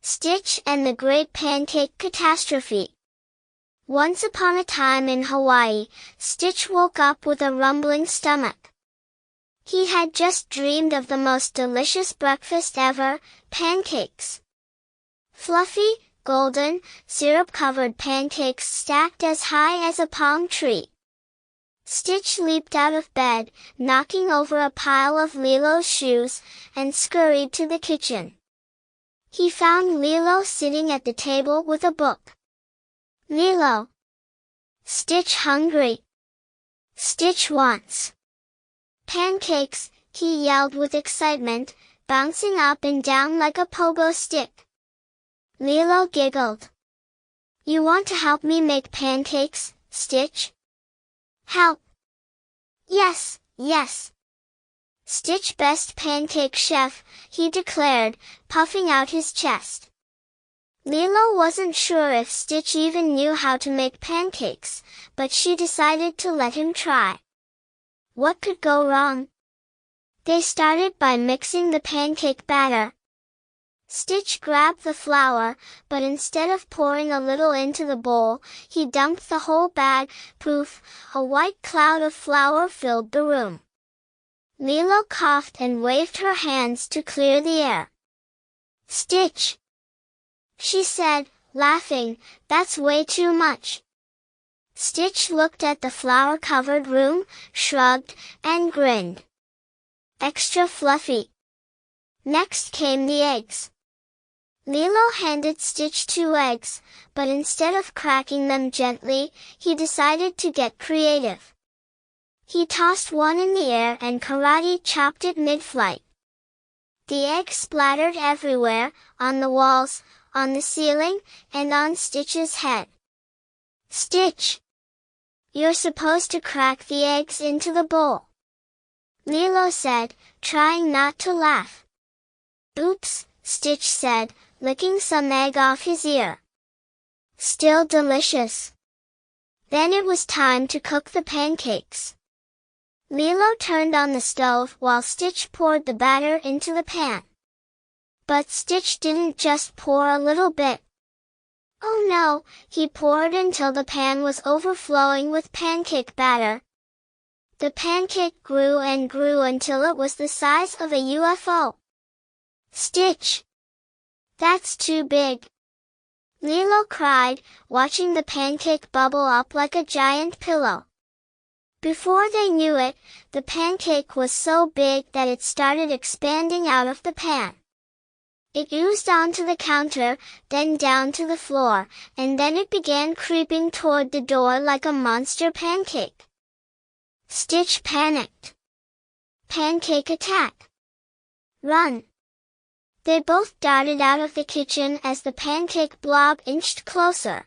Stitch and the Great Pancake Catastrophe. Once upon a time in Hawaii, Stitch woke up with a rumbling stomach. He had just dreamed of the most delicious breakfast ever, pancakes. Fluffy, golden, syrup-covered pancakes stacked as high as a palm tree. Stitch leaped out of bed, knocking over a pile of Lilo's shoes, and scurried to the kitchen. He found Lilo sitting at the table with a book. Lilo. Stitch hungry. Stitch wants pancakes, he yelled with excitement, bouncing up and down like a pogo stick. Lilo giggled. You want to help me make pancakes, Stitch? Help. Yes, yes. Stitch best pancake chef, he declared, puffing out his chest. Lilo wasn't sure if Stitch even knew how to make pancakes, but she decided to let him try. What could go wrong? They started by mixing the pancake batter. Stitch grabbed the flour, but instead of pouring a little into the bowl, he dumped the whole bag. Poof! A white cloud of flour filled the room. Lilo coughed and waved her hands to clear the air. Stitch, she said, laughing, that's way too much. Stitch looked at the flour-covered room, shrugged, and grinned. Extra fluffy. Next came the eggs. Lilo handed Stitch 2 eggs, but instead of cracking them gently, he decided to get creative. He tossed one in the air and karate chopped it mid-flight. The egg splattered everywhere, on the walls, on the ceiling, and on Stitch's head. Stitch! You're supposed to crack the eggs into the bowl, Lilo said, trying not to laugh. Oops, Stitch said, licking some egg off his ear. Still delicious. Then it was time to cook the pancakes. Lilo turned on the stove while Stitch poured the batter into the pan. But Stitch didn't just pour a little bit. Oh no, he poured until the pan was overflowing with pancake batter. The pancake grew and grew until it was the size of a UFO. Stitch! That's too big! Lilo cried, watching the pancake bubble up like a giant pillow. Before they knew it, the pancake was so big that it started expanding out of the pan. It oozed onto the counter, then down to the floor, and then it began creeping toward the door like a monster pancake. Stitch panicked. Pancake attack! Run! They both darted out of the kitchen as the pancake blob inched closer.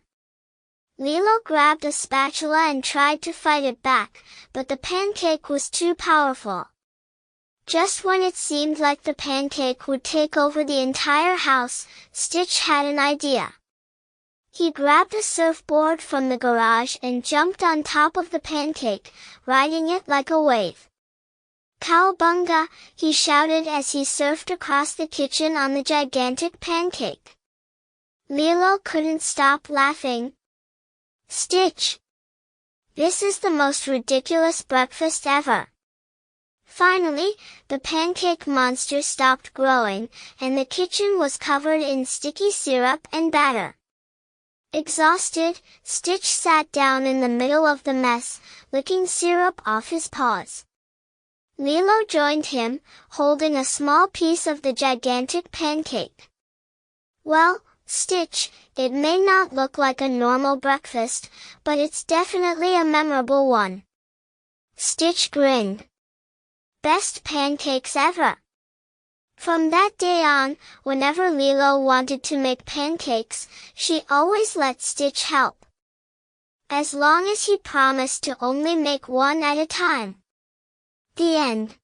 Lilo grabbed a spatula and tried to fight it back, but the pancake was too powerful. Just when it seemed like the pancake would take over the entire house, Stitch had an idea. He grabbed a surfboard from the garage and jumped on top of the pancake, riding it like a wave. Cowabunga, he shouted as he surfed across the kitchen on the gigantic pancake. Lilo couldn't stop laughing. Stitch! This is the most ridiculous breakfast ever. Finally, the pancake monster stopped growing, and the kitchen was covered in sticky syrup and batter. Exhausted, Stitch sat down in the middle of the mess, licking syrup off his paws. Lilo joined him, holding a small piece of the gigantic pancake. Well, Stitch, it may not look like a normal breakfast, but it's definitely a memorable one. Stitch grinned. Best pancakes ever! From that day on, whenever Lilo wanted to make pancakes, she always let Stitch help. As long as he promised to only make one at a time. The end.